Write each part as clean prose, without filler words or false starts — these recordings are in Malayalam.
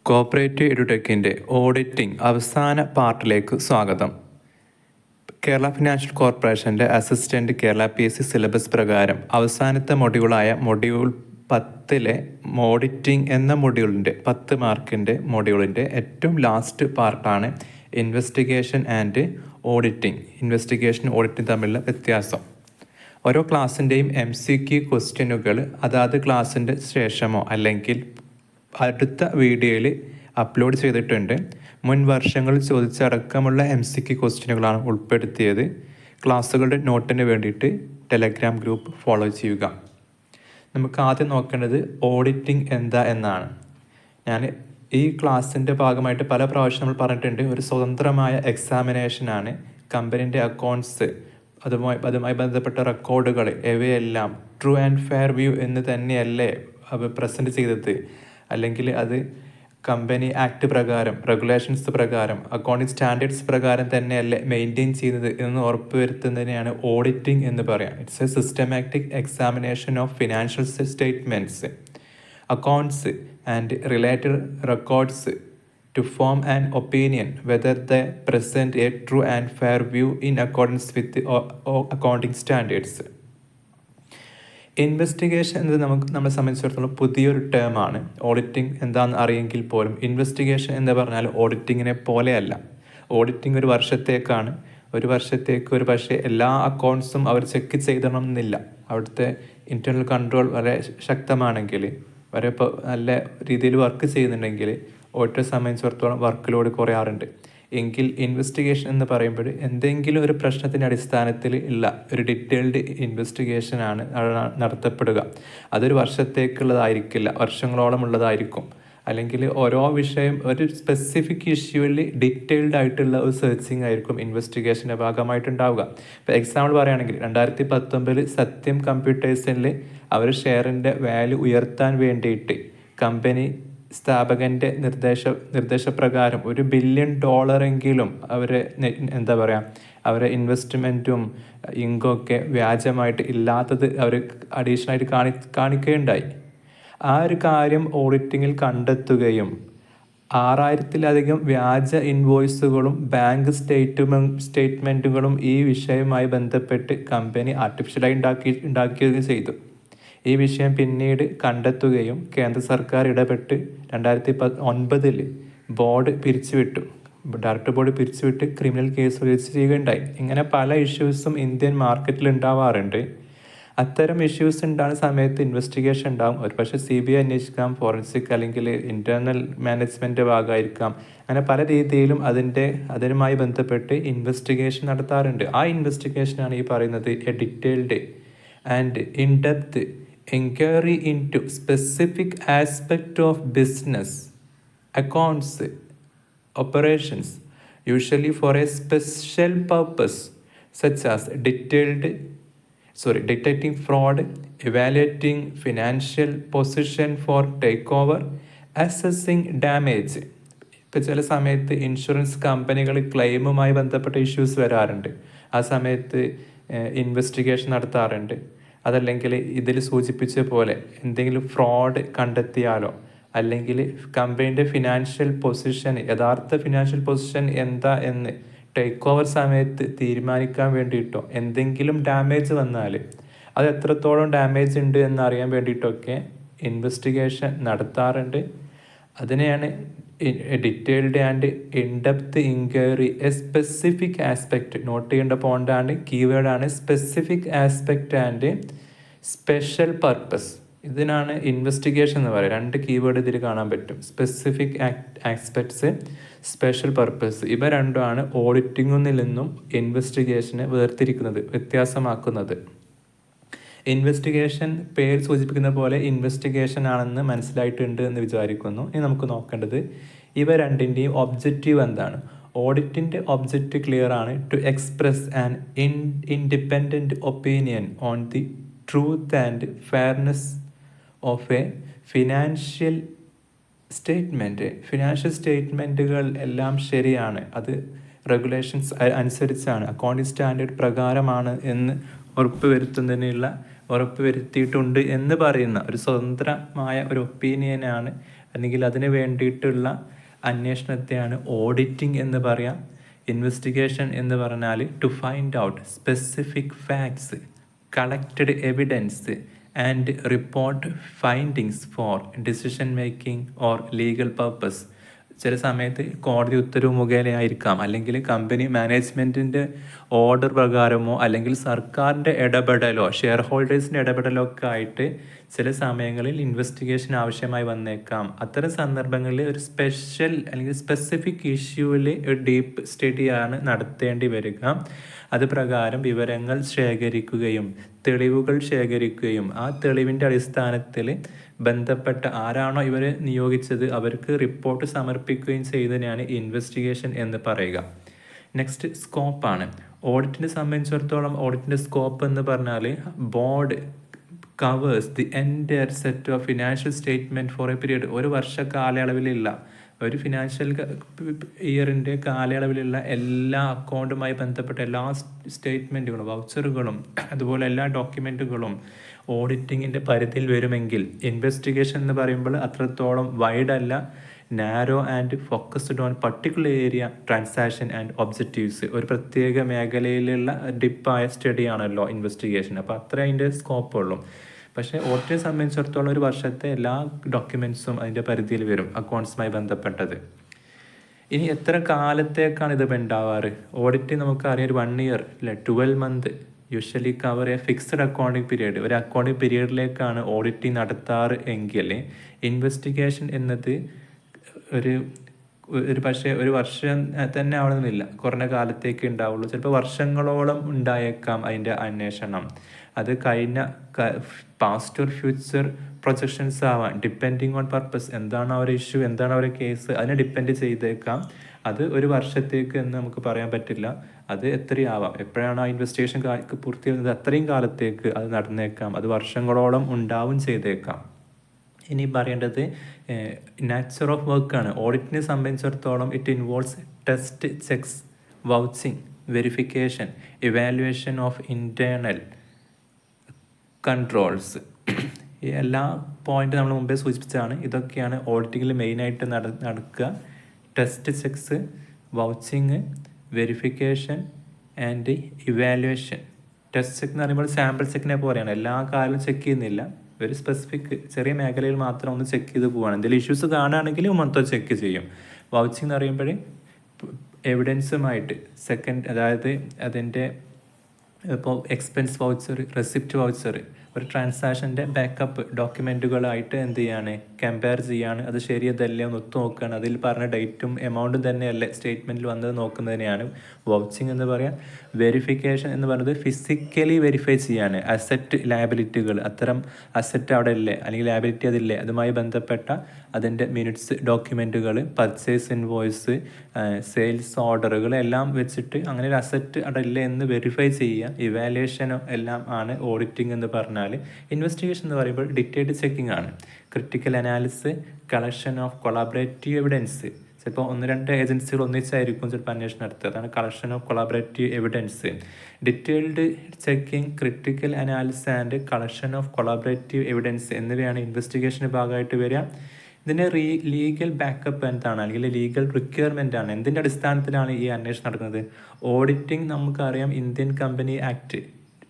കോപ്പറേറ്റീവ് എഡ്യൂടെക്കിൻ്റെ ഓഡിറ്റിംഗ് അവസാന പാർട്ടിലേക്ക് സ്വാഗതം. കേരള ഫിനാൻഷ്യൽ കോർപ്പറേഷൻ്റെ അസിസ്റ്റൻറ്റ് കേരള PSC സിലബസ് പ്രകാരം അവസാനത്തെ മൊഡ്യൂളായ മൊഡ്യൂൾ 10 ഓഡിറ്റിംഗ് എന്ന മൊഡ്യൂളിൻ്റെ 10 മാർക്കിൻ്റെ മൊഡ്യൂളിൻ്റെ ഏറ്റവും ലാസ്റ്റ് പാർട്ടാണ് investigation and auditing. Investigation auditing തമ്മിലുള്ള വ്യത്യാസം. ഓരോ ക്ലാസ്സിൻ്റെയും MCQ ക്വസ്റ്റ്യനുകൾ അതാത് ക്ലാസ്സിൻ്റെ ശേഷമോ അല്ലെങ്കിൽ അടുത്ത വീഡിയോയിൽ അപ്ലോഡ് ചെയ്തിട്ടുണ്ട്. മുൻ വർഷങ്ങളിൽ ചോദിച്ചടക്കമുള്ള MCQ ക്വസ്റ്റ്യനുകളാണ് ഉൾപ്പെടുത്തിയത്. ക്ലാസ്സുകളുടെ നോട്ടിന് വേണ്ടിയിട്ട് ടെലഗ്രാം ഗ്രൂപ്പ് ഫോളോ ചെയ്യുക. നമുക്ക് ആദ്യം നോക്കേണ്ടത് ഓഡിറ്റിംഗ് എന്താ എന്നാണ്. ഞാൻ ഈ ക്ലാസ്സിൻ്റെ ഭാഗമായിട്ട് പല പ്രാവശ്യം നമ്മൾ പറഞ്ഞിട്ടുണ്ട്, ഒരു സ്വതന്ത്രമായ എക്സാമിനേഷനാണ്. കമ്പനീൻ്റെ അക്കൗണ്ട്സ് അതുമായി ബന്ധപ്പെട്ട റെക്കോർഡുകൾ ഇവയെല്ലാം ട്രൂ ആൻഡ് ഫെയർ വ്യൂ എന്ന് തന്നെയല്ലേ പ്രസൻറ്റ് ചെയ്തത്, അല്ലെങ്കിൽ അത് കമ്പനി ആക്ട് പ്രകാരം, റെഗുലേഷൻസ് പ്രകാരം, അക്കൗണ്ടിങ് സ്റ്റാൻഡേർഡ്സ് പ്രകാരം തന്നെയല്ലേ മെയിൻറ്റെയിൻ ചെയ്യുന്നത് എന്ന് ഉറപ്പുവരുത്തുന്നതിനെയാണ് ഓഡിറ്റിംഗ് എന്ന് പറയാം. It's A systematic examination of financial statements, accounts and related records to form an opinion whether they present a true and fair view in accordance with the accounting standards. Investigation എന്നത് നമ്മളെ സംബന്ധിച്ചിടത്തോളം പുതിയൊരു ടേമാണ്. ഓഡിറ്റിംഗ് എന്താണെന്ന് അറിയെങ്കിൽ പോലും ഇൻവെസ്റ്റിഗേഷൻ എന്ന് പറഞ്ഞാൽ ഓഡിറ്റിങ്ങിനെ പോലെയല്ല. ഓഡിറ്റിംഗ് ഒരു വർഷത്തേക്കാണ്. ഒരു വർഷത്തേക്ക് ഒരു പക്ഷേ എല്ലാ അക്കൗണ്ട്സും അവർ ചെക്ക് ചെയ്തണമെന്നില്ല. അവിടുത്തെ ഇൻറ്റേർണൽ കൺട്രോൾ വളരെ ശക്തമാണെങ്കിൽ, വളരെ നല്ല രീതിയിൽ വർക്ക് ചെയ്യുന്നുണ്ടെങ്കിൽ ഓഡിറ്ററെ സംബന്ധിച്ചിടത്തോളം വർക്ക് ലോഡ് കുറയാറുണ്ട്. എങ്കിൽ ഇൻവെസ്റ്റിഗേഷൻ എന്ന് പറയുമ്പോൾ എന്തെങ്കിലും ഒരു പ്രശ്നത്തിൻ്റെ അടിസ്ഥാനത്തിൽ ഉള്ള ഒരു ഡീറ്റെയിൽഡ് ഇൻവെസ്റ്റിഗേഷനാണ് നടത്തപ്പെടുക. അതൊരു വർഷത്തേക്കുള്ളതായിരിക്കില്ല, വർഷങ്ങളോളം ഉള്ളതായിരിക്കും. അല്ലെങ്കിൽ ഓരോ വിഷയം, ഒരു സ്പെസിഫിക് ഇഷ്യൂവിൽ ഡീറ്റെയിൽഡ് ആയിട്ടുള്ള ഒരു സെർച്ചിങ് ആയിരിക്കും ഇൻവെസ്റ്റിഗേഷൻ്റെ ഭാഗമായിട്ടുണ്ടാവുക. ഇപ്പോൾ എക്സാമ്പിൾ പറയുകയാണെങ്കിൽ 2019 സത്യം കമ്പ്യൂട്ടേഴ്സിൽ അവർ ഷെയറിൻ്റെ വാല്യൂ ഉയർത്താൻ വേണ്ടിയിട്ട് കമ്പനി സ്ഥാപകൻ്റെ നിർദ്ദേശപ്രകാരം $1 ബില്യൺ അവരെ അവരെ ഇൻവെസ്റ്റ്മെൻറ്റും ഇൻകൊക്കെ വ്യാജമായിട്ട് ഇല്ലാത്തത് അവർ അഡീഷണലായിട്ട് കാണിക്കുകയുണ്ടായി. ആ ഒരു കാര്യം ഓഡിറ്റിങ്ങിൽ കണ്ടെത്തുകയും 6000-ലധികം വ്യാജ ഇൻവോയ്സുകളും ബാങ്ക് സ്റ്റേറ്റ്മെൻറ്റുകളും ഈ വിഷയവുമായി ബന്ധപ്പെട്ട് കമ്പനി ആർട്ടിഫിഷ്യലായി ഉണ്ടാക്കുകയും ചെയ്തു. ഈ വിഷയം പിന്നീട് കണ്ടെത്തുകയും കേന്ദ്ര സർക്കാർ ഇടപെട്ട് 2019 ബോർഡ് പിരിച്ചുവിട്ടു. ഡയറക്ടർ ബോർഡ് പിരിച്ചുവിട്ട് ക്രിമിനൽ കേസ് രജിസ്റ്റർ ചെയ്യുകയുണ്ടായി. ഇങ്ങനെ പല ഇഷ്യൂസും ഇന്ത്യൻ മാർക്കറ്റിൽ ഉണ്ടാവാറുണ്ട്. അത്തരം ഇഷ്യൂസ് ഉണ്ടാകുന്ന സമയത്ത് ഇൻവെസ്റ്റിഗേഷൻ ഉണ്ടാകും. ഒരു പക്ഷേ CBI അന്വേഷിക്കാം, ഫോറൻസിക് അല്ലെങ്കിൽ ഇൻറ്റേർണൽ മാനേജ്മെൻറ്റ് ഭാഗമായിരിക്കാം. അങ്ങനെ പല രീതിയിലും അതിനുമായി ബന്ധപ്പെട്ട് ഇൻവെസ്റ്റിഗേഷൻ നടത്താറുണ്ട്. ആ ഇൻവെസ്റ്റിഗേഷനാണ് ഈ പറയുന്നത് A detailed and in depth inquiry into specific aspect of business, accounts, operations, usually for a special purpose such as detecting fraud, evaluating financial position for takeover, assessing damage. ഇപ്പോൾ ചില സമയത്ത് ഇൻഷുറൻസ് കമ്പനികൾ ക്ലെയിമുമായി ബന്ധപ്പെട്ട ഇഷ്യൂസ് വരാറുണ്ട്. ആ സമയത്ത് ഇൻവെസ്റ്റിഗേഷൻ നടത്താറുണ്ട്. അതല്ലെങ്കിൽ ഇതിൽ സൂചിപ്പിച്ച പോലെ എന്തെങ്കിലും ഫ്രോഡ് കണ്ടെത്തിയാലോ, അല്ലെങ്കിൽ കമ്പനീൻ്റെ യഥാർത്ഥ ഫിനാൻഷ്യൽ പൊസിഷൻ എന്താ എന്ന് ടേക്ക് ഓവർ സമയത്ത് തീരുമാനിക്കാൻ വേണ്ടിയിട്ടോ, എന്തെങ്കിലും ഡാമേജ് വന്നാൽ അത് എത്രത്തോളം ഡാമേജ് ഉണ്ട് എന്നറിയാൻ വേണ്ടിയിട്ടൊക്കെ ഇൻവെസ്റ്റിഗേഷൻ നടത്താറുണ്ട്. അതിനെയാണ് detailed and in depth inquiry. A specific aspect note ചെയ്യേണ്ട പോയിൻ്റാണ്, കീവേഡാണ് specific aspect and special purpose. ഇതിനാണ് ഇൻവെസ്റ്റിഗേഷൻ എന്ന് പറയുക. 2 കീവേഡ് ഇതിൽ കാണാൻ പറ്റും, സ്പെസിഫിക് ആസ്പെക്ട്സ്, സ്പെഷ്യൽ പർപ്പസ്. ഇവ രണ്ടുമാണ് ഓഡിറ്റിങ്ങിൽ നിന്നും ഇൻവെസ്റ്റിഗേഷനെ വ്യത്യാസമാക്കുന്നത്. ഇൻവെസ്റ്റിഗേഷൻ പേര് സൂചിപ്പിക്കുന്ന പോലെ ഇൻവെസ്റ്റിഗേഷൻ ആണെന്ന് മനസ്സിലായിട്ടുണ്ട് എന്ന് വിചാരിക്കുന്നു. ഇനി നമുക്ക് നോക്കേണ്ടത് ഇവ രണ്ടിൻ്റെയും ഒബ്ജക്റ്റീവ് എന്താണ്. ഓഡിറ്റിൻ്റെ ഒബ്ജക്റ്റീവ് ക്ലിയർ ആണ്, to express an independent opinion on the truth and fairness of a financial statement. Financial സ്റ്റേറ്റ്മെൻറ്റുകൾ എല്ലാം ശരിയാണ്, അത് റെഗുലേഷൻസ് അനുസരിച്ചാണ്, അക്കൗണ്ടിങ് സ്റ്റാൻഡേർഡ് പ്രകാരമാണ് എന്ന് ഉറപ്പുവരുത്തിയിട്ടുണ്ട് എന്ന് പറയുന്ന ഒരു സ്വതന്ത്രമായ ഒരു ഒപ്പീനിയനാണ് അല്ലെങ്കിൽ അതിന് വേണ്ടിയിട്ടുള്ള അന്വേഷണത്തെയാണ് ഓഡിറ്റിംഗ് എന്ന് പറയാം. ഇൻവെസ്റ്റിഗേഷൻ എന്ന് പറഞ്ഞാൽ to find out specific facts, collected evidence and report findings for decision making or legal purpose. ചില സമയത്ത് കോടതി ഉത്തരവ് മുഖേനയായിരിക്കാം, അല്ലെങ്കിൽ കമ്പനി മാനേജ്മെൻറ്റിൻ്റെ ഓർഡർ പ്രകാരമോ അല്ലെങ്കിൽ സർക്കാരിൻ്റെ ഇടപെടലോ ഷെയർ ഹോൾഡേഴ്സിൻ്റെ ഇടപെടലോ ഒക്കെ ആയിട്ട് ചില സമയങ്ങളിൽ ഇൻവെസ്റ്റിഗേഷൻ ആവശ്യമായി വന്നേക്കാം. അത്തരം സന്ദർഭങ്ങളിൽ ഒരു സ്പെഷ്യൽ അല്ലെങ്കിൽ സ്പെസിഫിക് ഇഷ്യൂവിൽ ഒരു ഡീപ്പ് സ്റ്റഡിയാണ് നടത്തേണ്ടി വരിക. അത് പ്രകാരം വിവരങ്ങൾ ശേഖരിക്കുകയും തെളിവുകൾ ശേഖരിക്കുകയും ആ തെളിവിൻ്റെ അടിസ്ഥാനത്തിൽ ബന്ധപ്പെട്ട ആരാണോ ഇവരെ നിയോഗിച്ചത് അവർക്ക് റിപ്പോർട്ട് സമർപ്പിക്കുകയും ചെയ്തതിനാണ് ഇൻവെസ്റ്റിഗേഷൻ എന്ന് പറയുക. നെക്സ്റ്റ് സ്കോപ്പാണ്. ഓഡിറ്റിനെ സംബന്ധിച്ചിടത്തോളം ഓഡിറ്റിൻ്റെ സ്കോപ്പ് എന്ന് പറഞ്ഞാൽ board covers the entire set of financial statement for A period. ഒരു വർഷ കാലയളവിലുള്ള ഒരു ഫിനാൻഷ്യൽ ഇയറിൻ്റെ കാലയളവിലുള്ള എല്ലാ അക്കൗണ്ടുമായി ബന്ധപ്പെട്ട എല്ലാ സ്റ്റേറ്റ്മെൻറ്റുകളും വൗച്ചറുകളും അതുപോലെ എല്ലാ ഡോക്യുമെൻറ്റുകളും ഓഡിറ്റിങ്ങിൻ്റെ പരിധിയിൽ വരുമെങ്കിൽ ഇൻവെസ്റ്റിഗേഷൻ എന്ന് പറയുമ്പോൾ അത്രത്തോളം വൈഡല്ല, narrow and focused on particular area, transaction and objectives. ഒരു പ്രത്യേക മേഖലയിലുള്ള ഡിപ്പായ സ്റ്റഡിയാണല്ലോ ഇൻവെസ്റ്റിഗേഷൻ. അപ്പോൾ അത്ര അതിൻ്റെ സ്കോപ്പുള്ളൂ. പക്ഷേ ഓഡിറ്റിനെ സംബന്ധിച്ചിടത്തോളം ഒരു വർഷത്തെ എല്ലാ ഡോക്യുമെൻറ്റ്സും അതിൻ്റെ പരിധിയിൽ വരും അക്കൗണ്ട്സുമായി ബന്ധപ്പെട്ടത്. ഇനി എത്ര കാലത്തേക്കാണ് ഇത് ഉണ്ടാവാറ്? ഓഡിറ്റ് നമുക്കറിയാം ഒരു 1 ഇയർ അല്ലെ 12 month usually cover A fixed accounting period. ഒരു അക്കൗണ്ടിങ് പീരീഡിലേക്കാണ് ഓഡിറ്റിംഗ് നടത്താറ് എങ്കിൽ ഇൻവെസ്റ്റിഗേഷൻ എന്നത് ഒരു പക്ഷേ ഒരു വർഷം തന്നെ ആവണമെന്നില്ല, കുറഞ്ഞ കാലത്തേക്ക് ഉണ്ടാവുള്ളൂ. ചിലപ്പോൾ വർഷങ്ങളോളം ഉണ്ടായേക്കാം അതിൻ്റെ അന്വേഷണം. അത് കഴിഞ്ഞ പാസ്റ്റ് ഓർ ഫ്യൂച്ചർ പ്രൊജക്ഷൻസ് ആവാം, ഡിപ്പെൻഡിങ് ഓൺ പർപ്പസ്. എന്താണ് ആ ഒരു ഇഷ്യൂ, എന്താണ് ആ ഒരു കേസ്, അതിനെ ഡിപ്പെൻഡ് ചെയ്തേക്കാം. അത് ഒരു വർഷത്തേക്ക് എന്ന് നമുക്ക് പറയാൻ പറ്റില്ല. അത് എത്രയാവാം, എപ്പോഴാണ് ആ ഇൻവെസ്റ്റിഗേഷൻ പൂർത്തിയാകുന്നത് അത്രയും കാലത്തേക്ക് അത് നടന്നേക്കാം. അത് വർഷങ്ങളോളം ഉണ്ടാവും ചെയ്തേക്കാം. ഇനി പറയേണ്ടത് നാച്ചർ ഓഫ് വർക്കാണ്. ഓഡിറ്റിനെ സംബന്ധിച്ചിടത്തോളം it involves test, checks, vouching, verification, evaluation of internal controls. ഈ എല്ലാ പോയിന്റ് നമ്മൾ മുമ്പേ സൂചിപ്പിച്ചതാണ്. ഇതൊക്കെയാണ് ഓഡിറ്റിങ്ങിൽ മെയിനായിട്ട് നടക്കുക. Test, checks, vouching, verification and evaluation. Test check എന്ന് പറയുമ്പോൾ സാമ്പിൾ ചെക്കിനെ പോലെയാണ്, എല്ലാ കാലവും ചെക്ക് ചെയ്യുന്നില്ല. ഒരു സ്പെസിഫിക് ചെറിയ മേഖലയിൽ മാത്രം ഒന്ന് ചെക്ക് ചെയ്ത് പോവുകയാണ്. എന്തെങ്കിലും ഇഷ്യൂസ് കാണുകയാണെങ്കിൽ മൊത്തം ചെക്ക് ചെയ്യും. വൗച്ചിങ് എന്ന് പറയുമ്പോൾ എവിഡൻസുമായിട്ട് അതായത് അതിൻ്റെ ഇപ്പോൾ എക്സ്പെൻസ് വൗച്ചർ, റെസിപ്റ്റ് വൗച്ചർ, ഒരു ട്രാൻസാക്ഷൻ്റെ ബാക്കപ്പ് ഡോക്യുമെൻറ്റുകളായിട്ട് എന്ത് ചെയ്യാണ്, കമ്പയർ ചെയ്യാണ്. അത് ശരിയതല്ലേ ഒന്ന് ഒത്തു നോക്കുകയാണ്. അതിൽ പറഞ്ഞ ഡേറ്റും എമൗണ്ടും തന്നെയല്ലേ സ്റ്റേറ്റ്മെൻറ്റിൽ വന്നത് നോക്കുന്നതിനെയാണ് വൗച്ചിങ് എന്ന് പറയാം. വെരിഫിക്കേഷൻ എന്ന് പറയുന്നത് ഫിസിക്കലി വെരിഫൈ ചെയ്യാണ് അസറ്റ് ലയബിലിറ്റികൾ, അത്തരം അസറ്റ് അവിടെ ഇല്ലേ അല്ലെങ്കിൽ ലയബിലിറ്റി അതില്ലേ, അതുമായി ബന്ധപ്പെട്ട അതിൻ്റെ മിനിറ്റ്സ് ഡോക്യുമെൻറ്റുകൾ, പർച്ചേസ് ഇൻവോയ്സ്, സെയിൽസ് ഓർഡറുകൾ എല്ലാം വെച്ചിട്ട് അങ്ങനെ ഒരു അസറ്റ് അവിടെ ഇല്ലേ എന്ന് വെരിഫൈ ചെയ്യുക. ഇവാലുവേഷനോ എല്ലാം ആണ് ഓഡിറ്റിംഗ് എന്ന് പറഞ്ഞാൽ. ഇൻവെസ്റ്റിഗേഷൻ എന്ന് പറയുമ്പോൾ ഡീറ്റെയിൽഡ് ചെക്കിംഗ് ആണ്. Critical analysis, collection of collaborative evidence. ചിലപ്പോൾ 1-2 ഏജൻസികൾ ഒന്നിച്ചായിരിക്കും ചിലപ്പോൾ അന്വേഷണം നടത്തുക. അതാണ് collection of collaborative evidence. Detailed checking, critical analysis and collection of collaborative evidence എന്നിവയാണ് ഇൻവെസ്റ്റിഗേഷൻ്റെ ഭാഗമായിട്ട് വരിക. ഇതിൻ്റെ ലീഗൽ ബാക്കപ്പ് എന്താണ്, അല്ലെങ്കിൽ ലീഗൽ റിക്വയർമെൻ്റ് ആണ്. എന്തിൻ്റെ അടിസ്ഥാനത്തിലാണ് ഈ അന്വേഷണം നടക്കുന്നത്? ഓഡിറ്റിംഗ് നമുക്കറിയാം, ഇന്ത്യൻ കമ്പനി ആക്ട്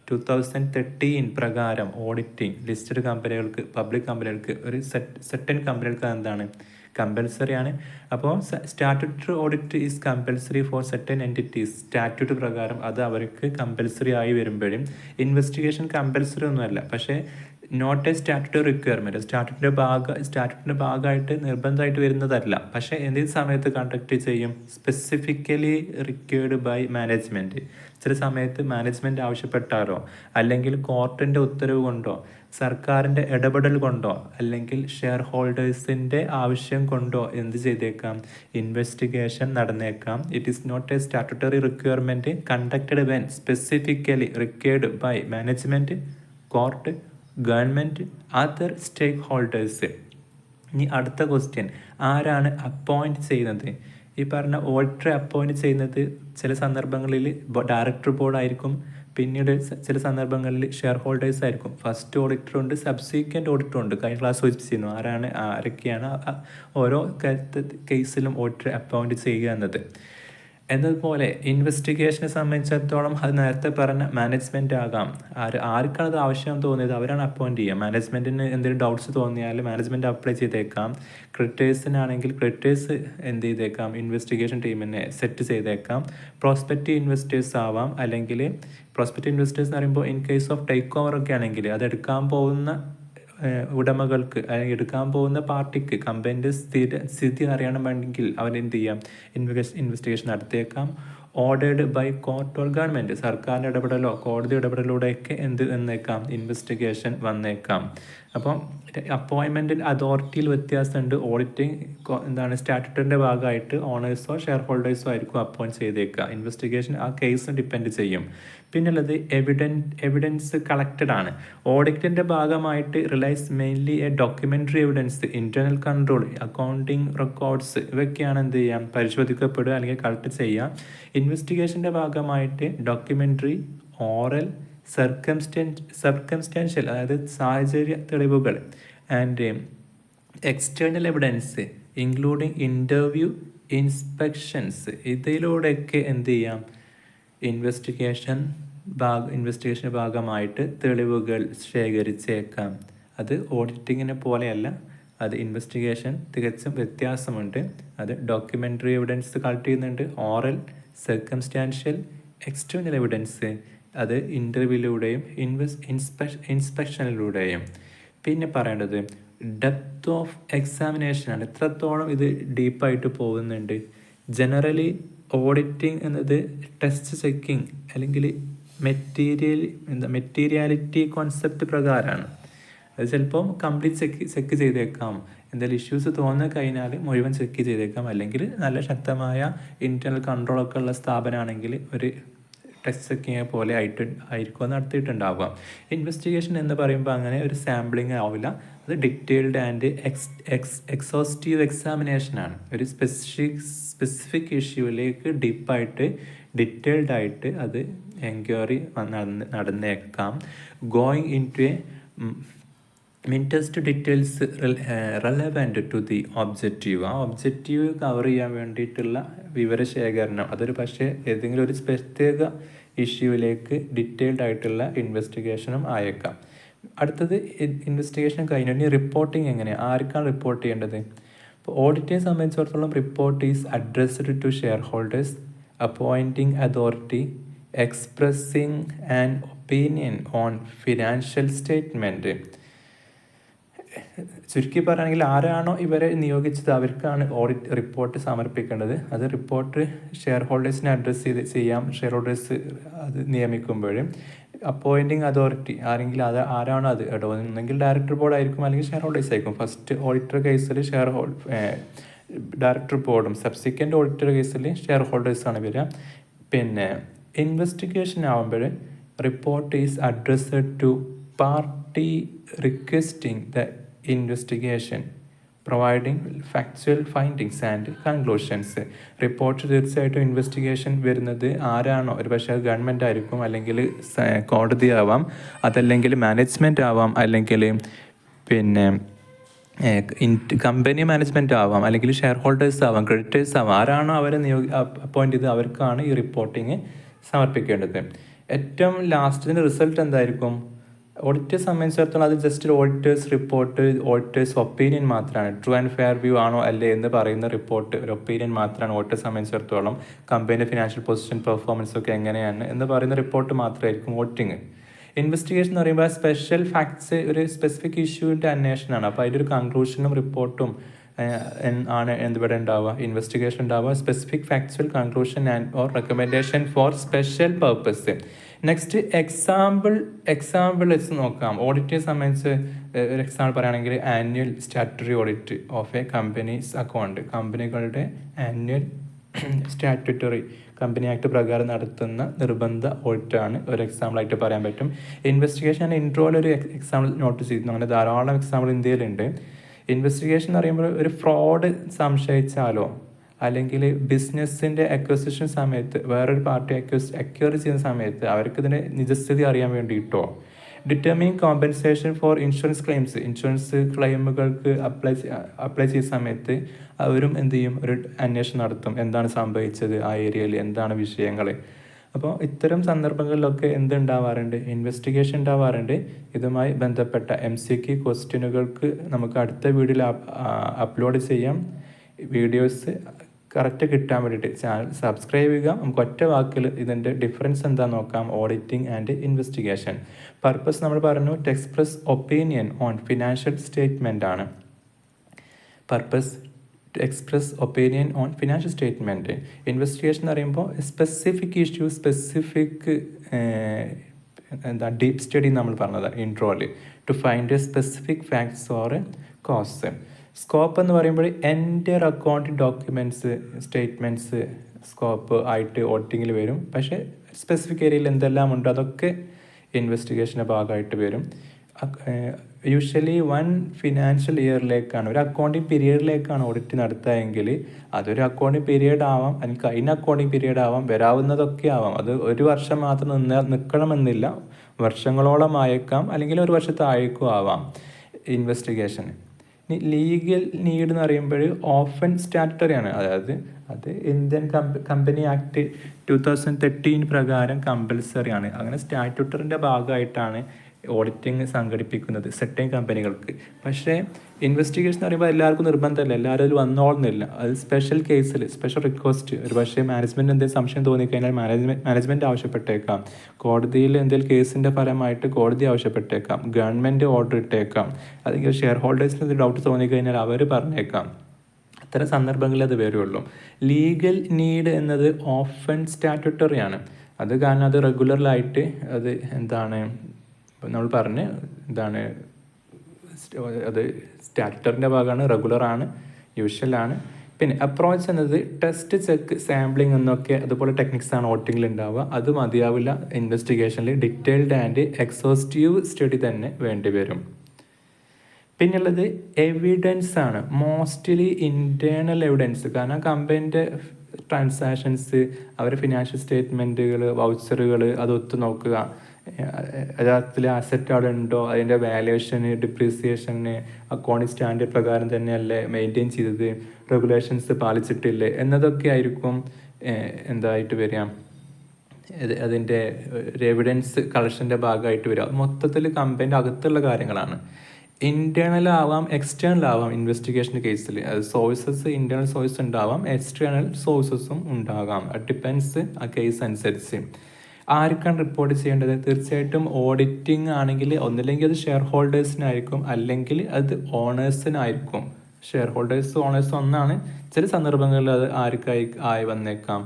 2013 പ്രകാരം ഓഡിറ്റിംഗ് ലിസ്റ്റഡ് കമ്പനികൾക്ക്, പബ്ലിക് കമ്പനികൾക്ക്, ഒരു സെർട്ടൻ കമ്പനികൾക്ക് എന്താണ് കമ്പൽസറി ആണ്. അപ്പോൾ statutory audit is compulsory for certain entities. Statute പ്രകാരം അത് അവർക്ക് കമ്പൽസറി ആയി വരുമ്പോഴും ഇൻവെസ്റ്റിഗേഷൻ കമ്പൽസറി ഒന്നുമല്ല, പക്ഷേ നോട്ട് എ സ്റ്റാറ്റ്യൂട്ടറി റിക്വയർമെൻറ്റ്. സ്റ്റാറ്റ്യൂട്ടിൻ്റെ ഭാഗമായിട്ട് നിർബന്ധമായിട്ട് വരുന്നതല്ല. പക്ഷേ എന്തെങ്കിലും സമയത്ത് കണ്ടക്ട് ചെയ്യും, സ്പെസിഫിക്കലി റിക്വയർഡ് ബൈ മാനേജ്മെൻറ്റ്. ചില സമയത്ത് മാനേജ്മെൻറ്റ് ആവശ്യപ്പെട്ടാലോ അല്ലെങ്കിൽ കോർട്ടിൻ്റെ ഉത്തരവ് കൊണ്ടോ സർക്കാരിൻ്റെ ഇടപെടൽ കൊണ്ടോ അല്ലെങ്കിൽ ഷെയർ ഹോൾഡേഴ്സിൻ്റെ ആവശ്യം കൊണ്ടോ എന്ത് ചെയ്തേക്കാം, ഇൻവെസ്റ്റിഗേഷൻ നടന്നേക്കാം. It is not a statutory requirement conducted when specifically required by management, court, government, other stakeholders. ഇനി അടുത്ത ക്വസ്റ്റ്യൻ, ആരാണ് അപ്പോയിൻറ്റ് ചെയ്യുന്നത്? ഈ പറഞ്ഞ ഓഡിറ്ററെ അപ്പോയിൻറ്റ് ചെയ്യുന്നത് ചില സന്ദർഭങ്ങളിൽ ഡയറക്ടർ ബോർഡായിരിക്കും, പിന്നീട് ചില സന്ദർഭങ്ങളിൽ ഷെയർ ഹോൾഡേഴ്സ് ആയിരിക്കും. ഫസ്റ്റ് ഓഡിറ്റർ ഉണ്ട്, സബ്സീക്വൻറ്റ് ഓഡിറ്റർ ഉണ്ട്. കഴിഞ്ഞ ക്ലാസ് സൂചിപ്പിച്ചിരുന്നു ആരൊക്കെയാണ് ഓരോ കേസിലും ഓഡിറ്റർ അപ്പോയിൻറ്റ് ചെയ്യുക എന്നതുപോലെ ഇൻവെസ്റ്റിഗേഷനെ സംബന്ധിച്ചിടത്തോളം അത് നേരത്തെ പറഞ്ഞ മാനേജ്മെൻറ്റ് ആകാം. ആർക്കാണ് അത് ആവശ്യം തോന്നിയത് അവരാണ് അപ്പോയിൻറ്റ് ചെയ്യുക. മാനേജ്മെൻറ്റിന് എന്തെങ്കിലും ഡൗട്ട്സ് തോന്നിയാൽ മാനേജ്മെൻറ്റ് അപ്ലൈ ചെയ്തേക്കാം. ക്രെഡിറ്റേഴ്സിനാണെങ്കിൽ ക്രെഡിറ്റേഴ്സ് എന്ത് ചെയ്തേക്കാം, ഇൻവെസ്റ്റിഗേഷൻ ടീമിനെ സെറ്റ് ചെയ്തേക്കാം. പ്രോസ്പെക്റ്റീവ് ഇൻവെസ്റ്റേഴ്സ് ആവാം. അല്ലെങ്കിൽ പ്രോസ്പെക്റ്റീവ് ഇൻവെസ്റ്റേഴ്സ് എന്ന് പറയുമ്പോൾ in case of take over ഒക്കെ ആണെങ്കിൽ അത് എടുക്കാൻ പോകുന്ന ഉടമകൾക്ക് അല്ലെങ്കിൽ എടുക്കാൻ പോകുന്ന പാർട്ടിക്ക് കമ്പനിൻ്റെ സ്ഥിതി അറിയണമെങ്കിൽ അവരെന്ത് ചെയ്യാം, ഇൻവെസ്റ്റിഗേഷൻ നടത്തിയേക്കാം. Ordered by court or government, സർക്കാരിൻ്റെ ഇടപെടലോ കോടതി ഇടപെടലൂടെയൊക്കെ വന്നേക്കാം, ഇൻവെസ്റ്റിഗേഷൻ വന്നേക്കാം. അപ്പം അപ്പോയിൻമെൻറ്റ് അതോറിറ്റിയിൽ വ്യത്യാസമുണ്ട്. ഓഡിറ്റിംഗ് സ്റ്റാറ്റ്യൂട്ടറിൻ്റെ ഭാഗമായിട്ട് ഓണേഴ്സോ ഷെയർ ഹോൾഡേഴ്സോ ആയിരിക്കും അപ്പോയിൻറ്റ് ചെയ്തേക്കുക. ഇൻവെസ്റ്റിഗേഷൻ ആ കേസിന് ഡിപ്പെൻഡ് ചെയ്യും. പിന്നുള്ളത് എവിഡൻസ് കളക്റ്റഡ് ആണ്. ഓഡിറ്റിൻ്റെ ഭാഗമായിട്ട് റിലൈസ് mainly A documentary evidence, internal control, accounting records ഇവയൊക്കെയാണ് എന്ത് ചെയ്യാം, പരിശോധിക്കപ്പെടുക അല്ലെങ്കിൽ കളക്ട് ചെയ്യാം. ഇൻവെസ്റ്റിഗേഷൻ്റെ ഭാഗമായിട്ട് ഡോക്യുമെൻ്ററി, ഓറൽ, സർക്കംസ്റ്റാൻഷ്യൽ അതായത് സാഹചര്യ തെളിവുകൾ and external evidence including interview, inspections ഇതിലൂടെയൊക്കെ എന്ത് ചെയ്യാം, ഇൻവെസ്റ്റിഗേഷൻ്റെ ഭാഗമായിട്ട് തെളിവുകൾ ശേഖരിച്ചേക്കാം. അത് ഓഡിറ്റിങ്ങിനെ പോലെയല്ല, അത് ഇൻവെസ്റ്റിഗേഷൻ തികച്ചും വ്യത്യാസമുണ്ട്. അത് ഡോക്യുമെൻ്ററി എവിഡൻസ് കളക്ട് ചെയ്യുന്നുണ്ട്, ഓറൽ, സർക്കംസ്റ്റാൻഷ്യൽ, എക്സ്റ്റേണൽ എവിഡൻസ് അത് ഇൻ്റർവ്യൂയിലൂടെയും ഇൻസ്പെക്ഷനിലൂടെയും. പിന്നെ പറയേണ്ടത് ഡെപ്ത് ഓഫ് എക്സാമിനേഷനാണ്. എത്രത്തോളം ഇത് ഡീപ്പായിട്ട് പോകുന്നുണ്ട്. ജനറലി ഓഡിറ്റിംഗ് എന്നത് ടെസ്റ്റ് ചെക്കിങ് അല്ലെങ്കിൽ മെറ്റീരിയാലിറ്റി കോൺസെപ്റ്റ് പ്രകാരമാണ്. അത് ചിലപ്പോൾ കംപ്ലീറ്റ് ചെക്ക് ചെയ്തേക്കാം. എന്തെങ്കിലും ഇഷ്യൂസ് തോന്നി കഴിഞ്ഞാൽ മുഴുവൻ ചെക്ക് ചെയ്തേക്കാം. അല്ലെങ്കിൽ നല്ല ശക്തമായ ഇൻറ്റേർണൽ കൺട്രോളൊക്കെ ഉള്ള സ്ഥാപനമാണെങ്കിൽ ഒരു ടെസ്റ്റ് ചെക്കിങ് പോലെ ആയിരിക്കും നടത്തിയിട്ടുണ്ടാവുക. ഇൻവെസ്റ്റിഗേഷൻ എന്ന് പറയുമ്പോൾ അങ്ങനെ ഒരു സാമ്പിളിങ് ആവില്ല. അത് ഡീറ്റെയിൽഡ് ആൻഡ് എക്സോസ്റ്റീവ് എക്സാമിനേഷനാണ്. ഒരു സ്പെസിഫിക് ഇഷ്യൂവിലേക്ക് ഡീപ്പായിട്ട് ഡീറ്റെയിൽഡായിട്ട് അത് എൻക്വയറി നടന്നേക്കാം. Going into a minutest details relevant to the objective. ആ ഒബ്ജക്റ്റീവ് കവർ ചെയ്യാൻ വേണ്ടിയിട്ടുള്ള വിവരശേഖരണം അതൊരു പക്ഷേ ഏതെങ്കിലും ഒരു പ്രത്യേക ഇഷ്യൂവിലേക്ക് ഡീറ്റെയിൽഡ് ആയിട്ടുള്ള ഇൻവെസ്റ്റിഗേഷനും ആയേക്കാം. അടുത്തത് ഇൻവെസ്റ്റിഗേഷൻ കഴിഞ്ഞു റിപ്പോർട്ടിങ് എങ്ങനെയാണ്, ആർക്കാണ് റിപ്പോർട്ട് ചെയ്യേണ്ടത്. ഇപ്പോൾ ഓഡിറ്റിനെ സംബന്ധിച്ചിടത്തോളം report is addressed to share holders, appointing authority, expressing an opinion on financial statement. ചുരുക്കി പറയുകയാണെങ്കിൽ ആരാണോ ഇവരെ നിയോഗിച്ചത് അവർക്കാണ് ഓഡിറ്റ് റിപ്പോർട്ട് സമർപ്പിക്കേണ്ടത്. അത് റിപ്പോർട്ട് ഷെയർ ഹോൾഡേഴ്സിനെ അഡ്രസ്സ് ചെയ്യാം. ഷെയർ ഹോൾഡേഴ്സ് അത് നിയമിക്കുമ്പോഴും അപ്പോയിൻറ്റിംഗ് അതോറിറ്റി ആരാണോ അത് ഒന്നെങ്കിൽ ഡയറക്ടർ ബോർഡ് ആയിരിക്കും അല്ലെങ്കിൽ ഷെയർ ഹോൾഡേഴ്സ് ആയിരിക്കും. ഫസ്റ്റ് ഓഡിറ്റർ കേസിൽ ഡയറക്ടർ ബോർഡും സബ്സിക്വൻറ്റ് ഓഡിറ്റർ കേസിൽ ഷെയർ ഹോൾഡേഴ്സാണ് വരിക. പിന്നെ ഇൻവെസ്റ്റിഗേഷൻ ആകുമ്പോൾ report is addressed to party requesting the investigation, providing factual findings and conclusions. Report തീർച്ചയായിട്ടും ഇൻവെസ്റ്റിഗേഷൻ വരുന്നത് ആരാണോ, ഒരു പക്ഷേ ഗവൺമെൻറ് ആയിരിക്കും, അല്ലെങ്കിൽ കോടതി ആവാം, അതല്ലെങ്കിൽ മാനേജ്മെൻറ്റ് ആവാം, അല്ലെങ്കിൽ പിന്നെ കമ്പനി മാനേജ്മെൻറ്റ് ആവാം, അല്ലെങ്കിൽ ഷെയർ ഹോൾഡേഴ്സ് ആവാം, ക്രെഡിറ്റേഴ്സ് ആവാം. ആരാണോ അവരെ അപ്പോയിൻറ്റ് ചെയ്ത് അവർക്കാണ് ഈ റിപ്പോർട്ടിങ് സമർപ്പിക്കേണ്ടത്. ഏറ്റവും ലാസ്റ്റിൻ്റെ റിസൾട്ട് എന്തായിരിക്കും? ഓഡിറ്ററെ സംബന്ധിച്ചിടത്തോളം അത് ജസ്റ്റ് ഒരു ഓഡിറ്റേഴ്സ് റിപ്പോർട്ട്, ഓഡിറ്റേഴ്സ് ഒപ്പീനിയൻ മാത്രമാണ്. ട്രൂ ആൻഡ് ഫെയർ വ്യൂ ആണോ അല്ലേ എന്ന് പറയുന്ന റിപ്പോർട്ട് ഒരു ഒപ്പീനിയൻ മാത്രമാണ്. ഓഡിറ്ററെ സംബന്ധിച്ചിടത്തോളം കമ്പനിയുടെ ഫിനാൻഷ്യൽ പൊസിഷൻ, പെർഫോമൻസ് ഒക്കെ എങ്ങനെയാണ് എന്ന് പറയുന്ന റിപ്പോർട്ട് മാത്രമായിരിക്കും ഓഡിറ്റിങ്. ഇൻവെസ്റ്റിഗേഷൻ എന്ന് പറയുമ്പോൾ സ്പെഷ്യൽ ഫാക്ട്സ്, ഒരു സ്പെസിഫിക് ഇഷ്യൂവിൻ്റെ അന്വേഷണമാണ്. അപ്പോൾ അതിൻ്റെ ഒരു കൺക്ലൂഷനും റിപ്പോർട്ടും ആണ് ഇവിടെ ഉണ്ടാവുക, ഇൻവെസ്റ്റിഗേഷൻ ഉണ്ടാവുക. Specific factual conclusion and or recommendation for special purpose. Next example വെച്ച് നോക്കാം. ഓഡിറ്റിനെ സംബന്ധിച്ച് ഒരു എക്സാമ്പിൾ പറയുകയാണെങ്കിൽ annual statutory audit of a company's account. കമ്പനികളുടെ ആനുവൽ സ്റ്റാറ്റുട്ടറി കമ്പനി ആക്ട് പ്രകാരം നടത്തുന്ന നിർബന്ധ ഓഡിറ്റാണ് ഒരു എക്സാമ്പിളായിട്ട് പറയാൻ പറ്റും. ഇൻവെസ്റ്റിഗേഷൻ ഇൻട്രോയിലൊരു എക്സാമ്പിൾ നോട്ട് ചെയ്തു. അങ്ങനെ ധാരാളം എക്സാമ്പിൾ ഇന്ത്യയിലുണ്ട്. ഇൻവെസ്റ്റിഗേഷൻ എന്ന് പറയുമ്പോൾ ഒരു ഫ്രോഡ് സംശയിച്ചാലോ അല്ലെങ്കിൽ ബിസിനസ്സിൻ്റെ അക്വസിഷൻ സമയത്ത് വേറൊരു പാർട്ടി അക്വയർ ചെയ്യുന്ന സമയത്ത് അവർക്ക് ഇതിൻ്റെ നിജസ്ഥിതി അറിയാൻ വേണ്ടിയിട്ടോ. Determining compensation for insurance claims, insurance ക്ലെയിമുകൾക്ക് അപ്ലൈ ചെയ്യുന്ന സമയത്ത് അവരും എന്ത് ചെയ്യും, ഒരു അന്വേഷണം നടത്തും, എന്താണ് സംഭവിച്ചത് ആ ഏരിയയിൽ, എന്താണ് വിഷയങ്ങൾ. അപ്പോൾ ഇത്തരം സന്ദർഭങ്ങളിലൊക്കെ എന്തുണ്ടാവാറുണ്ട്, ഇൻവെസ്റ്റിഗേഷൻ ഉണ്ടാവാറുണ്ട്. ഇതുമായി ബന്ധപ്പെട്ട MCQ ക്വസ്റ്റ്യനുകൾക്ക് നമുക്ക് അടുത്ത വീഡിയോയിൽ അപ്ലോഡ് ചെയ്യാം. വീഡിയോസ് കറക്റ്റ് കിട്ടാൻ വേണ്ടിയിട്ട് ചാനൽ സബ്സ്ക്രൈബ് ചെയ്യുക. നമുക്ക് ഒറ്റ വാക്കിൽ ഇതിൻ്റെ ഡിഫറൻസ് എന്താ നോക്കാം. ഓഡിറ്റിംഗ് ആൻഡ് ഇൻവെസ്റ്റിഗേഷൻ പർപ്പസ് നമ്മൾ പറഞ്ഞു, to express opinion on financial statement ആണ്. Purpose to express opinion on financial statement. Investigation എന്ന് പറയുമ്പോൾ specific issue, specific deep study നമ്മൾ പറഞ്ഞത് ഇൻട്രോയിൽ, to find a specific facts or cause. Scope എന്ന് പറയുമ്പോൾ entire accounting documents, statements scope ആയിട്ട് ഓഡിറ്റിങ്ങിൽ വരും. പക്ഷേ സ്പെസിഫിക് ഏരിയയിൽ എന്തെല്ലാം ഉണ്ടോ അതൊക്കെ ഇൻവെസ്റ്റിഗേഷൻ്റെ ഭാഗമായിട്ട് വരും. യൂഷ്വലി 1 ഫിനാൻഷ്യൽ ഇയറിലേക്കാണ്, ഒരു അക്കൗണ്ടിങ് പീരീഡിലേക്കാണ് ഓഡിറ്റ് നടത്തുകയെങ്കിൽ അതൊരു അക്കൗണ്ടിങ് പീരീഡ് ആവാം, അല്ലെങ്കിൽ കഴിഞ്ഞ അക്കൗണ്ടിങ് പീരീഡ് ആവാം, വരാവുന്നതൊക്കെ ആവാം. അത് ഒരു വർഷം മാത്രം നിൽക്കണമെന്നില്ല, വർഷങ്ങളോളം ആയേക്കാം, അല്ലെങ്കിൽ ഒരു വർഷത്തായേക്കും ആവാം ഇൻവെസ്റ്റിഗേഷൻ. ഇനി ലീഗൽ നീഡ് എന്ന് പറയുമ്പോൾ ഓഫൻ സ്റ്റാറ്റുട്ടറി ആണ്, അതായത് അത് ഇന്ത്യൻ കമ്പനി ആക്ട് 2013 പ്രകാരം കമ്പൽസറി ആണ്. അങ്ങനെ സ്റ്റാറ്റ്യൂട്ടറിൻ്റെ ഭാഗമായിട്ടാണ് ഓഡിറ്റിംഗ് സംഘടിപ്പിക്കുന്നത് സെർട്ടൻ കമ്പനികൾക്ക്. പക്ഷേ ഇൻവെസ്റ്റിഗേഷൻ എന്ന് പറയുമ്പോൾ എല്ലാവർക്കും നിർബന്ധമല്ല, എല്ലാവരും അതിൽ വന്നോളുന്നില്ല. അത് സ്പെഷ്യൽ കേസിൽ സ്പെഷ്യൽ റിക്വസ്റ്റ്, ഒരു പക്ഷേ മാനേജ്മെൻറ്റ് എന്തെങ്കിലും സംശയം തോന്നിക്കഴിഞ്ഞാൽ മാനേജ്മെൻറ്റ് ആവശ്യപ്പെട്ടേക്കാം, കോടതിയിൽ എന്തെങ്കിലും കേസിൻ്റെ ഫലമായിട്ട് കോടതി ആവശ്യപ്പെട്ടേക്കാം, ഗവൺമെൻറ് ഓർഡർ ഇട്ടേക്കാം, അല്ലെങ്കിൽ ഷെയർ ഹോൾഡേഴ്സിന് ഒരു ഡൗട്ട് തോന്നിക്കഴിഞ്ഞാൽ അവർ പറഞ്ഞേക്കാം. അത്തരം സന്ദർഭങ്ങളിൽ അത് വരുള്ളൂ. ലീഗൽ നീഡ് എന്നത് ഓഫൻ സ്റ്റാറ്റ്യൂട്ടറി ആണ്. അത് കാരണം അത് റെഗുലറായിട്ട് അത് എന്താണ് നമ്മൾ പറഞ്ഞ് എന്താണ് അത് സ്റ്റാറ്റ്യൂട്ടറിൻ്റെ ഭാഗമാണ്, റെഗുലറാണ്, യൂഷ്വലാണ്. പിന്നെ അപ്രോച്ച് എന്നത് ടെസ്റ്റ്, ചെക്ക്, സാമ്പിളിംഗ് എന്നൊക്കെ അതുപോലെ ടെക്നിക്സാണ് ഓഡിറ്റിങ്ങിൽ ഉണ്ടാവുക. അത് മതിയാവില്ല, ഇൻവെസ്റ്റിഗേഷനിൽ ഡീറ്റെയിൽഡ് ആൻഡ് എക്സോസ്റ്റീവ് സ്റ്റഡി തന്നെ വേണ്ടി വരും. പിന്നുള്ളത് എവിഡൻസ് ആണ്, മോസ്റ്റ്ലി ഇൻറ്റേർണൽ എവിഡൻസ്. കാരണം കമ്പനീൻ്റെ ട്രാൻസാക്ഷൻസ്, അവരുടെ ഫിനാൻഷ്യൽ സ്റ്റേറ്റ്മെൻറ്റുകൾ, വൗച്ചറുകൾ അത് ഒത്തു നോക്കുക, യഥാർത്ഥത്തിൽ അസറ്റ് അവിടെ ഉണ്ടോ, അതിൻ്റെ വാല്യുവേഷന്, ഡിപ്രീസിയേഷന് അക്കൗണ്ടിങ് സ്റ്റാൻഡേർഡ് പ്രകാരം തന്നെയല്ലേ മെയിൻറ്റെയിൻ ചെയ്തത്, റെഗുലേഷൻസ് പാലിച്ചിട്ടില്ലേ എന്നതൊക്കെ ആയിരിക്കും എന്തായിട്ട് വരിക, അതിൻ്റെ എവിഡൻസ് കളക്ഷൻ്റെ ഭാഗമായിട്ട് വരിക. മൊത്തത്തിൽ കമ്പനീൻ്റെ അകത്തുള്ള കാര്യങ്ങളാണ്. ഇൻറ്റേർണൽ ആവാം, എക്സ്റ്റേണൽ ആവാം. ഇൻവെസ്റ്റിഗേഷൻ കേസിൽ അത് സോഴ്സസ്, ഇൻറ്റേർണൽ സോഴ്സ് ഉണ്ടാവാം, എക്സ്റ്റേണൽ സോഴ്സസും ഉണ്ടാകാം. ഡിപ്പെൻസ് ആ കേസ് അനുസരിച്ച്. ആർക്കാണ് റിപ്പോർട്ട് ചെയ്യേണ്ടത്? തീർച്ചയായിട്ടും ഓഡിറ്റിംഗ് ആണെങ്കിൽ ഒന്നില്ലെങ്കിൽ അത് ഷെയർ ഹോൾഡേഴ്സിനായിരിക്കും, അല്ലെങ്കിൽ അത് ഓണേഴ്സിനായിരിക്കും. ഷെയർ ഹോൾഡേഴ്സ്, ഓണേഴ്സ് ഒന്നാണ്. ചില സന്ദർഭങ്ങളിൽ അത് ആർക്കായി ആയി വന്നേക്കാം,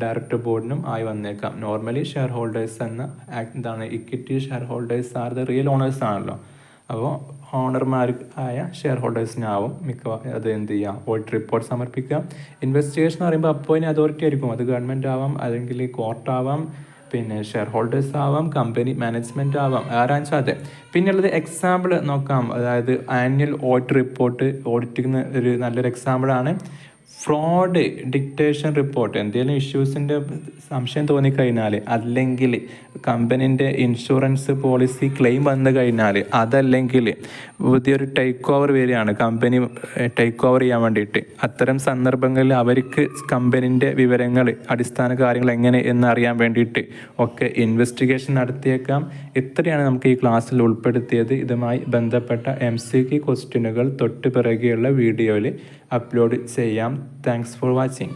ഡയറക്ടർ ബോർഡിനും ആയി വന്നേക്കാം. നോർമലി ഷെയർ ഹോൾഡേഴ്സ് എന്ന എന്താണ് equity share holders are the real owners ആണല്ലോ. അപ്പോൾ ഓണർമാർ ആയ ഷെയർ ഹോൾഡേഴ്സിനാവും അത് എന്ത് ചെയ്യുക, ഓഡിറ്റ് റിപ്പോർട്ട് സമർപ്പിക്കുക. ഇൻവെസ്റ്റിഗേഷൻ എന്ന് പറയുമ്പോൾ അപ്പോയിൻറ്റ് അതോറിറ്റി ആയിരിക്കും. അത് ഗവൺമെൻറ് ആവാം, അല്ലെങ്കിൽ കോർട്ടാവാം, പിന്നെ ഷെയർ ഹോൾഡേഴ്സ് ആവാം, കമ്പനി മാനേജ്മെൻറ്റ് ആവാം, ആരാണെന്ന് വെച്ചാൽ അതെ. പിന്നെയുള്ളത് എക്സാമ്പിൾ നോക്കാം. അതായത് ആനുവൽ ഓഡിറ്റ് റിപ്പോർട്ട് ഓഡിറ്റിംഗ് ഒരു നല്ലൊരു എക്സാമ്പിളാണ്. Fraud dictation report. എന്തെങ്കിലും ഇഷ്യൂസിൻ്റെ സംശയം തോന്നിക്കഴിഞ്ഞാൽ, അല്ലെങ്കിൽ കമ്പനീൻ്റെ ഇൻഷുറൻസ് പോളിസി ക്ലെയിം വന്നു കഴിഞ്ഞാൽ, അതല്ലെങ്കിൽ പുതിയൊരു ടേക്ക് ഓവർ വരികയാണ്, കമ്പനി ടേക്ക് ഓവർ ചെയ്യാൻ വേണ്ടിയിട്ട്, അത്തരം സന്ദർഭങ്ങളിൽ അവർക്ക് കമ്പനീൻ്റെ വിവരങ്ങൾ, അടിസ്ഥാന കാര്യങ്ങൾ എങ്ങനെ എന്നറിയാൻ വേണ്ടിയിട്ട് ഒക്കെ ഇൻവെസ്റ്റിഗേഷൻ നടത്തിയേക്കാം. ഇത്രയാണ് നമുക്ക് ഈ ക്ലാസ്സിൽ ഉൾപ്പെടുത്തിയത്. ഇതുമായി ബന്ധപ്പെട്ട MCQ ക്വസ്റ്റ്യനുകൾ തൊട്ട് പിറകെയുള്ള വീഡിയോയിൽ അപ്ലോഡ് ചെയ്യാം. Thanks for watching.